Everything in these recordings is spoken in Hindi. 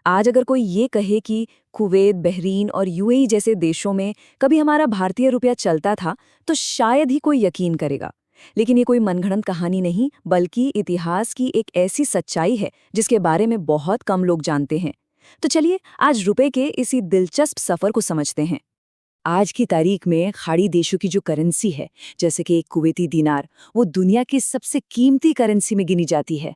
आज अगर कोई ये कहे कि कुवैत, बहरीन और यूएई जैसे देशों में कभी हमारा भारतीय रुपया चलता था, तो शायद ही कोई यकीन करेगा। लेकिन ये कोई मनगढ़ंत कहानी नहीं, बल्कि इतिहास की एक ऐसी सच्चाई है जिसके बारे में बहुत कम लोग जानते हैं। तो चलिए आज रुपए के इसी दिलचस्प सफर को समझते हैं। आज की तारीख में खाड़ी देशों की जो करेंसी है, जैसे कि एक कुवैती दिनार, वो दुनिया की सबसे कीमती करेंसी में गिनी जाती है।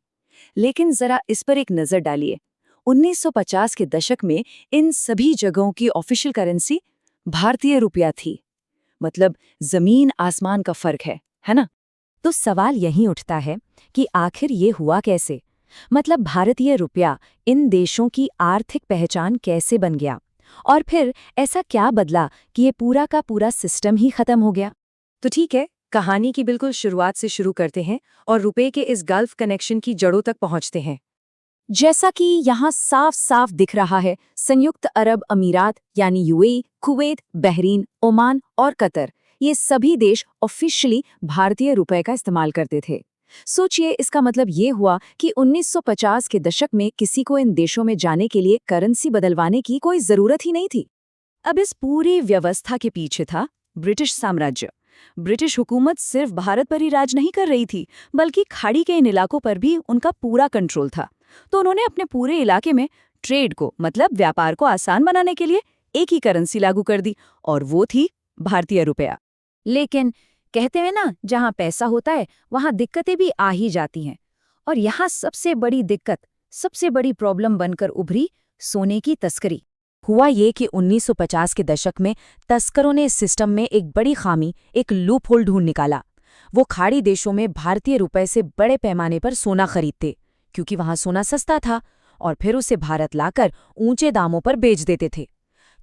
लेकिन जरा इस पर एक नजर डालिए। 1950 के दशक में इन सभी जगहों की ऑफिशियल करेंसी भारतीय रुपया थी। मतलब जमीन आसमान का फर्क है ना? तो सवाल यही उठता है कि आखिर ये हुआ कैसे? मतलब भारतीय रुपया इन देशों की आर्थिक पहचान कैसे बन गया? और फिर ऐसा क्या बदला कि ये पूरा का पूरा सिस्टम ही खत्म हो गया? तो ठीक है, कहानी की बिल्कुल शुरुआत से शुरू करते हैं और रुपए के इस गल्फ कनेक्शन की जड़ों तक पहुंचते हैं। जैसा कि यहाँ साफ साफ दिख रहा है, संयुक्त अरब अमीरात यानी यूएई, कुवैत, बहरीन, ओमान और कतर, ये सभी देश ऑफिशियली भारतीय रुपए का इस्तेमाल करते थे। सोचिए, इसका मतलब ये हुआ कि 1950 के दशक में किसी को इन देशों में जाने के लिए करेंसी बदलवाने की कोई जरूरत ही नहीं थी। अब इस पूरी व्यवस्था के पीछे था ब्रिटिश साम्राज्य। ब्रिटिश हुकूमत सिर्फ भारत पर ही राज नहीं कर रही थी, बल्कि खाड़ी के इन इलाकों पर भी उनका पूरा कंट्रोल था। तो उन्होंने अपने पूरे इलाके में ट्रेड को, मतलब व्यापार को आसान बनाने के लिए एक ही करेंसी लागू कर दी, और वो थी भारतीय रुपया। लेकिन कहते हैं ना, जहां पैसा होता है वहां दिक्कतें भी आ ही जाती हैं। और यहाँ सबसे बड़ी दिक्कत, सबसे बड़ी प्रॉब्लम बनकर उभरी सोने की तस्करी। हुआ ये कि 1950 के दशक में तस्करों ने इस सिस्टम में एक बड़ी खामी, एक लूप होल ढूंढ निकाला। वो खाड़ी देशों में भारतीय रुपए से बड़े पैमाने पर सोना खरीदते, क्योंकि वहां सोना सस्ता था, और फिर उसे भारत लाकर ऊंचे दामों पर बेच देते थे।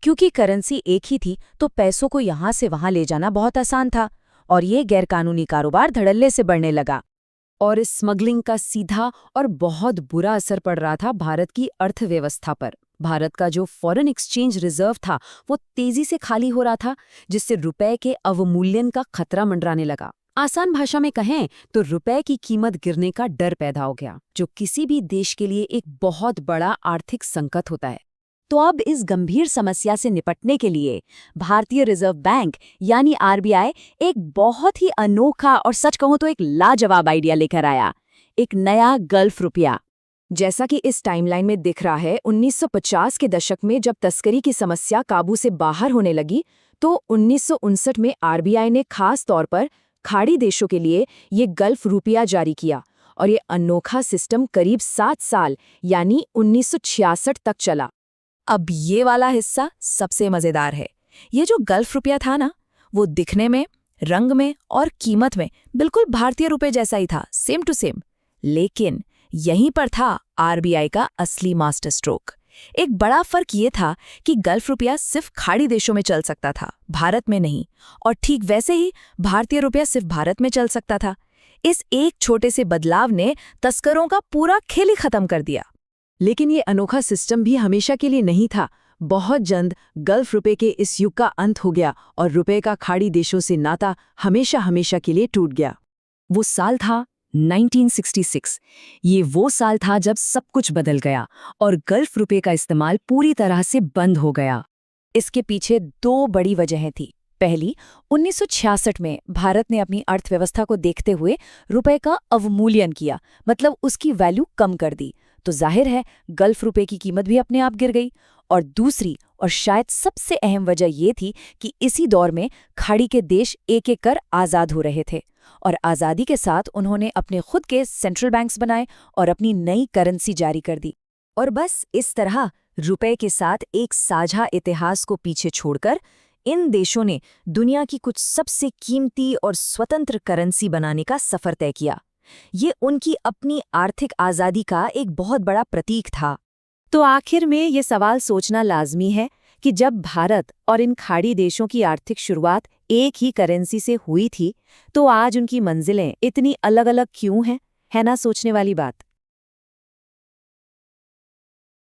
क्योंकि करेंसी एक ही थी, तो पैसों को यहां से वहां ले जाना बहुत आसान था, और ये गैरकानूनी कारोबार धड़ल्ले से बढ़ने लगा। और इस स्मगलिंग का सीधा और बहुत बुरा असर पड़ रहा था भारत की अर्थव्यवस्था पर। भारत का जो फॉरेन एक्सचेंज रिजर्व था, वो तेजी से खाली हो रहा था, जिससे रुपए के अवमूल्यन का खतरा मंडराने लगा। आसान भाषा में कहें तो रुपए की कीमत गिरने का डर पैदा हो गया, जो किसी भी देश के लिए एक बहुत बड़ा आर्थिक संकट होता है। तो अब इस गंभीर समस्या से निपटने के लिए भारतीय रिजर्व बैंक यानी आरबीआई एक बहुत ही अनोखा और सच कहूं तो एक लाजवाब आइडिया लेकर आया, एक नया गल्फ रुपया। जैसा कि इस टाइमलाइन में दिख रहा है, 1950 के दशक में जब तस्करी की समस्या काबू से बाहर होने लगी, तो 1959 में आरबीआई ने खास तौर पर खाड़ी देशों के लिए ये गल्फ रुपया जारी किया, और ये अनोखा सिस्टम करीब 7 साल यानी 1966 तक चला। अब ये वाला हिस्सा सबसे मजेदार है। ये जो गल्फ रुपया था ना, वो दिखने में, रंग में और कीमत में बिल्कुल भारतीय रुपए जैसा ही था, सेम टू सेम। लेकिन यहीं पर था आरबीआई का असली मास्टर स्ट्रोक। एक बड़ा फर्क ये था कि गल्फ रुपया सिर्फ खाड़ी देशों में चल सकता था, भारत में नहीं। और ठीक वैसे ही भारतीय रुपया सिर्फ भारत में चल सकता था। इस एक छोटे से बदलाव ने तस्करों का पूरा खेल ही खत्म कर दिया। लेकिन ये अनोखा सिस्टम भी हमेशा के लिए नहीं था। बहुत जल्द गल्फ रुपए के इस युग का अंत हो गया, और रुपए का खाड़ी देशों से नाता हमेशा हमेशा के लिए टूट गया। वो साल था 1966। ये वो साल था जब सब कुछ बदल गया और गल्फ रुपए का इस्तेमाल पूरी तरह से बंद हो गया। इसके पीछे दो बड़ी वजहें थी। पहली, 1966 में भारत ने अपनी अर्थव्यवस्था को देखते हुए रुपए का अवमूल्यन किया, मतलब उसकी वैल्यू कम कर दी। तो जाहिर है गल्फ रुपए की कीमत भी अपने आप गिर गई। और दूसरी और शायद सबसे अहम वजह ये थी कि इसी दौर में खाड़ी के देश एक एक कर आज़ाद हो रहे थे, और आज़ादी के साथ उन्होंने अपने खुद के सेंट्रल बैंक्स बनाए और अपनी नई करेंसी जारी कर दी। और बस इस तरह रुपए के साथ एक साझा इतिहास को पीछे छोड़कर इन देशों ने दुनिया की कुछ सबसे कीमती और स्वतंत्र करेंसी बनाने का सफर तय किया। ये उनकी अपनी आर्थिक आज़ादी का एक बहुत बड़ा प्रतीक था। तो आखिर में ये सवाल सोचना लाजमी है कि जब भारत और इन खाड़ी देशों की आर्थिक शुरुआत एक ही करेंसी से हुई थी, तो आज उनकी मंजिलें इतनी अलग अलग क्यों हैं? है ना सोचने वाली बात।